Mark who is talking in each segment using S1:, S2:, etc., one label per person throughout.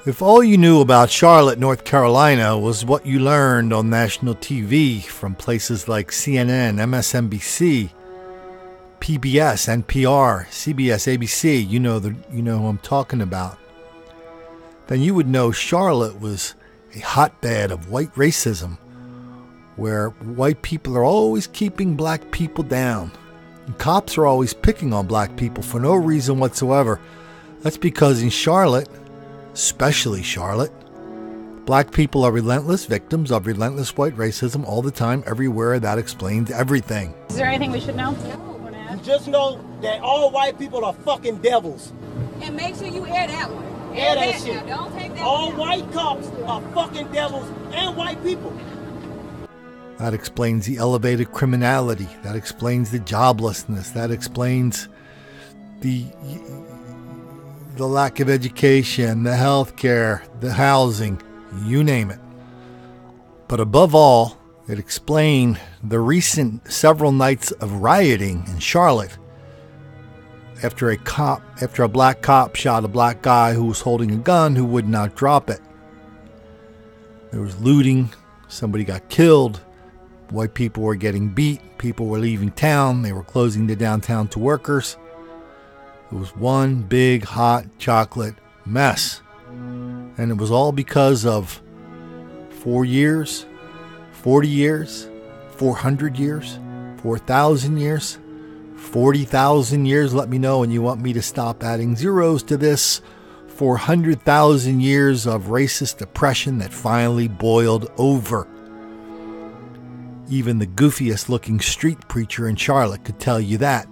S1: If all you knew about Charlotte, North Carolina was what you learned on national TV from places like CNN, MSNBC, PBS, NPR, CBS, ABC, you know who I'm talking about, then you would know Charlotte was a hotbed of white racism, where white people are always keeping black people down. And cops are always picking on black people for no reason whatsoever. That's because in Charlotte, especially Charlotte, black people are relentless victims of relentless white racism all the time, everywhere. That explains everything.
S2: Is there anything we should know?
S3: You just know that all white people are fucking devils.
S4: And make sure you air that one.
S3: Air that shit.
S4: Now. Don't take that
S3: all
S4: down.
S3: white cops are fucking devils and white people.
S1: That explains the elevated criminality. That explains the joblessness. That explains the lack of education, the health care, the housing, you name it. But above all, it explained the recent several nights of rioting in Charlotte after a black cop shot a black guy who was holding a gun who would not drop it. There was looting, somebody got killed, white people were getting beat, people were leaving town, they were closing the downtown to workers. It was one big hot chocolate mess. And it was all because of 4 years, 40 years, 400 years, 4,000 years, 40,000 years. Let me know when you want me to stop adding zeros to this. 400,000 years of racist oppression that finally boiled over. Even the goofiest looking street preacher in Charlotte could tell you that.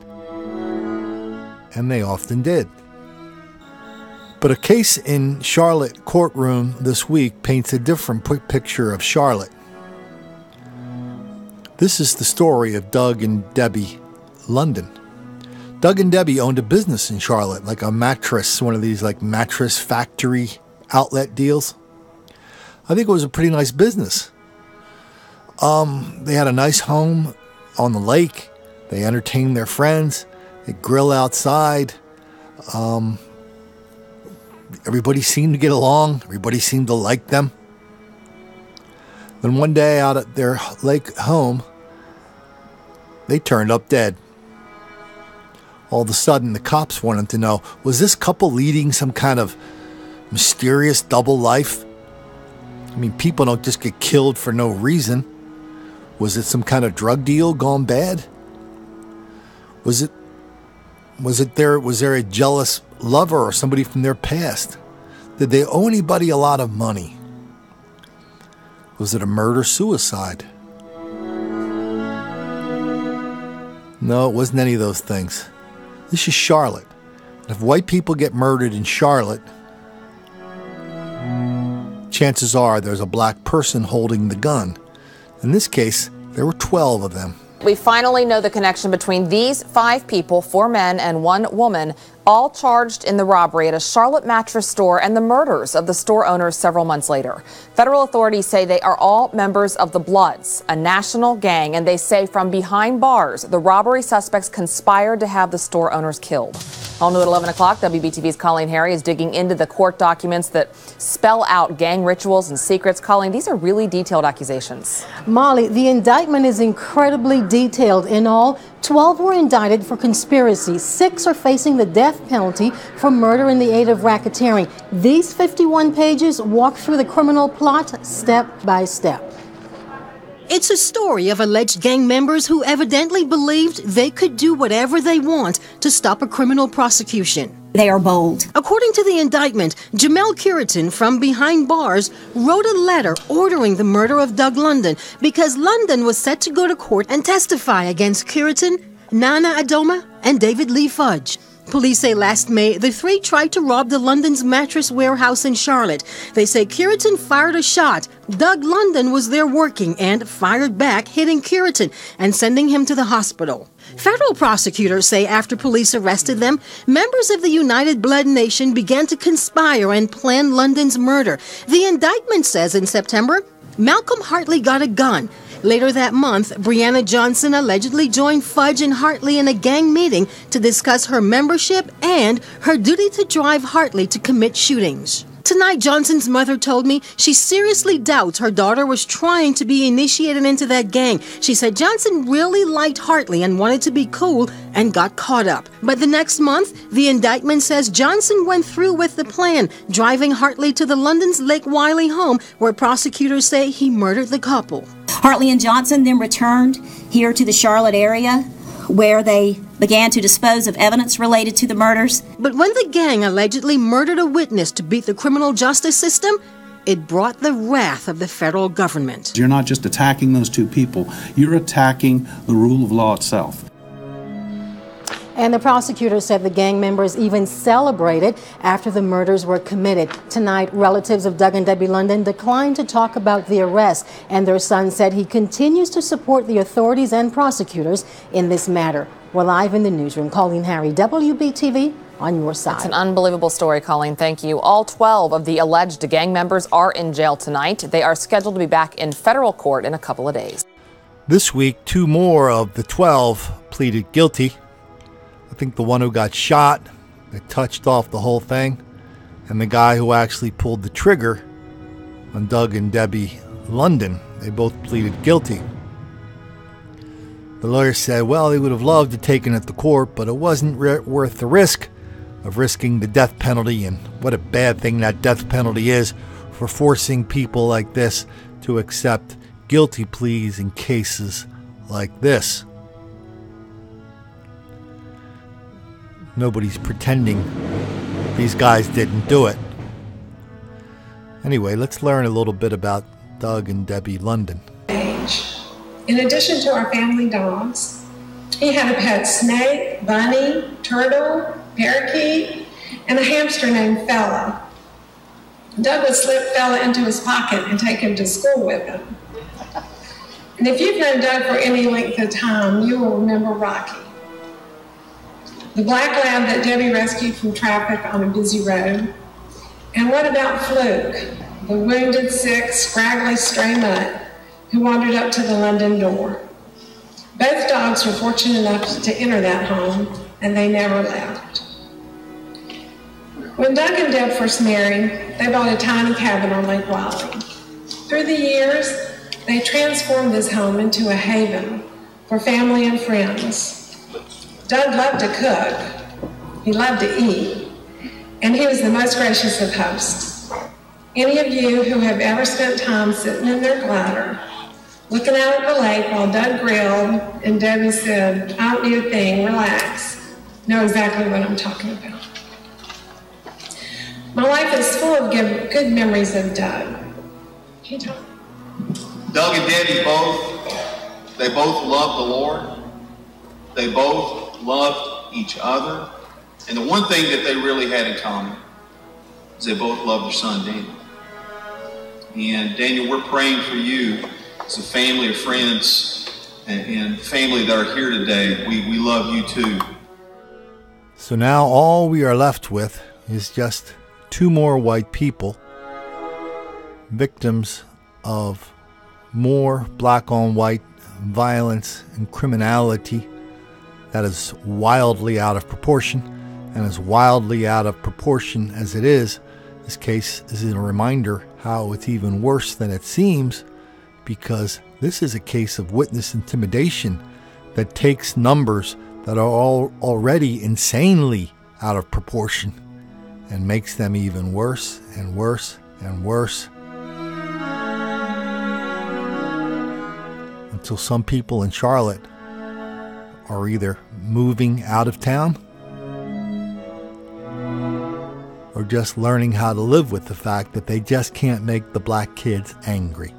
S1: And they often did. But a case in Charlotte courtroom this week paints a different picture of Charlotte. This is the story of Doug and Debbie London. Doug and Debbie owned a business in Charlotte, like a mattress, one of these like mattress factory outlet deals. I think it was a pretty nice business. They had a nice home on the lake. They entertained their friends. They grill outside. Everybody seemed to get along. Everybody seemed to like them. Then one day out at their lake home, they turned up dead. All of a sudden, the cops wanted to know, was this couple leading some kind of mysterious double life? I mean, people don't just get killed for no reason. Was it some kind of drug deal gone bad? Was there a jealous lover or somebody from their past? Did they owe anybody a lot of money? Was it a murder-suicide? No, it wasn't any of those things. This is Charlotte. And if white people get murdered in Charlotte, chances are there's a black person holding the gun. In this case, there were 12 of them.
S5: We finally know the connection between these 5 people, 4 men and 1 woman, all charged in the robbery at a Charlotte mattress store and the murders of the store owners several months later. Federal authorities say they are all members of the Bloods, a national gang, and they say from behind bars, the robbery suspects conspired to have the store owners killed. On to at 11 o'clock, WBTV's Colleen Harry is digging into the court documents that spell out gang rituals and secrets. Colleen, these are really detailed accusations.
S6: Molly, the indictment is incredibly detailed. In all, 12 were indicted for conspiracy. 6 are facing the death penalty for murder in the aid of racketeering. These 51 pages walk through the criminal plot step by step. It's a story of alleged gang members who evidently believed they could do whatever they want to stop a criminal prosecution.
S7: They are bold.
S6: According to the indictment, Jamel Curitin from behind bars wrote a letter ordering the murder of Doug London because London was set to go to court and testify against Curitin, Nana Adoma, and David Lee Fudge. Police say last May, the 3 tried to rob the London's mattress warehouse in Charlotte. They say Curitin fired a shot. Doug London was there working and fired back, hitting Curitin and sending him to the hospital. Federal prosecutors say after police arrested them, members of the United Blood Nation began to conspire and plan London's murder. The indictment says in September, Malcolm Hartley got a gun. Later that month, Breonna Johnson allegedly joined Fudge and Hartley in a gang meeting to discuss her membership and her duty to drive Hartley to commit shootings. Tonight, Johnson's mother told me she seriously doubts her daughter was trying to be initiated into that gang. She said Johnson really liked Hartley and wanted to be cool and got caught up. But the next month, the indictment says Johnson went through with the plan, driving Hartley to the London's Lake Wiley home, where prosecutors say he murdered the couple.
S2: Hartley and Johnson then returned here to the Charlotte area, where they began to dispose of evidence related to the murders.
S6: But when the gang allegedly murdered a witness to beat the criminal justice system, it brought the wrath of the federal government.
S7: You're not just attacking those two people, you're attacking the rule of law itself.
S8: And the prosecutor said the gang members even celebrated after the murders were committed. Tonight, relatives of Doug and Debbie London declined to talk about the arrest, and their son said he continues to support the authorities and prosecutors in this matter. We're live in the newsroom. Colleen Harry, WBTV, on your side.
S5: It's an unbelievable story, Colleen. Thank you. All 12 of the alleged gang members are in jail tonight. They are scheduled to be back in federal court in a couple of days.
S1: This week, 2 more of the 12 pleaded guilty. I think the one who got shot, that touched off the whole thing, and the guy who actually pulled the trigger on Doug and Debbie London, they both pleaded guilty. The lawyer said, well, they would have loved to take it to court, but it wasn't worth the risk of risking the death penalty, and what a bad thing that death penalty is for forcing people like this to accept guilty pleas in cases like this. Nobody's pretending these guys didn't do it. Anyway, let's learn a little bit about Doug and Debbie London.
S9: In addition to our family dogs, he had a pet snake, bunny, turtle, parakeet, and a hamster named Fella. Doug would slip Fella into his pocket and take him to school with him. And if you've known Doug for any length of time, you will remember Rocky, the black lab that Debbie rescued from traffic on a busy road. And what about Fluke, the wounded, sick, scraggly stray mutt who wandered up to the London door? Both dogs were fortunate enough to enter that home, and they never left. When Doug and Deb first married, they bought a tiny cabin on Lake Wiley. Through the years, they transformed this home into a haven for family and friends. Doug loved to cook, he loved to eat, and he was the most gracious of hosts. Any of you who have ever spent time sitting in their glider, looking out at the lake while Doug grilled and Debbie said, I don't need a thing, relax, know exactly what I'm talking about. My life is full of good memories of Doug. Can you talk?
S10: Doug and Debbie they both loved the Lord. They both loved each other. And the one thing that they really had in common is they both loved their son, Daniel. And Daniel, we're praying for you as a family of friends and family that are here today. We love you too.
S1: So now all we are left with is just 2 more white people, victims of more black on white violence and criminality that is wildly out of proportion. And as wildly out of proportion as it is, this case is a reminder how it's even worse than it seems, because this is a case of witness intimidation that takes numbers that are already insanely out of proportion and makes them even worse and worse and worse, until some people in Charlotte are either moving out of town or just learning how to live with the fact that they just can't make the black kids angry.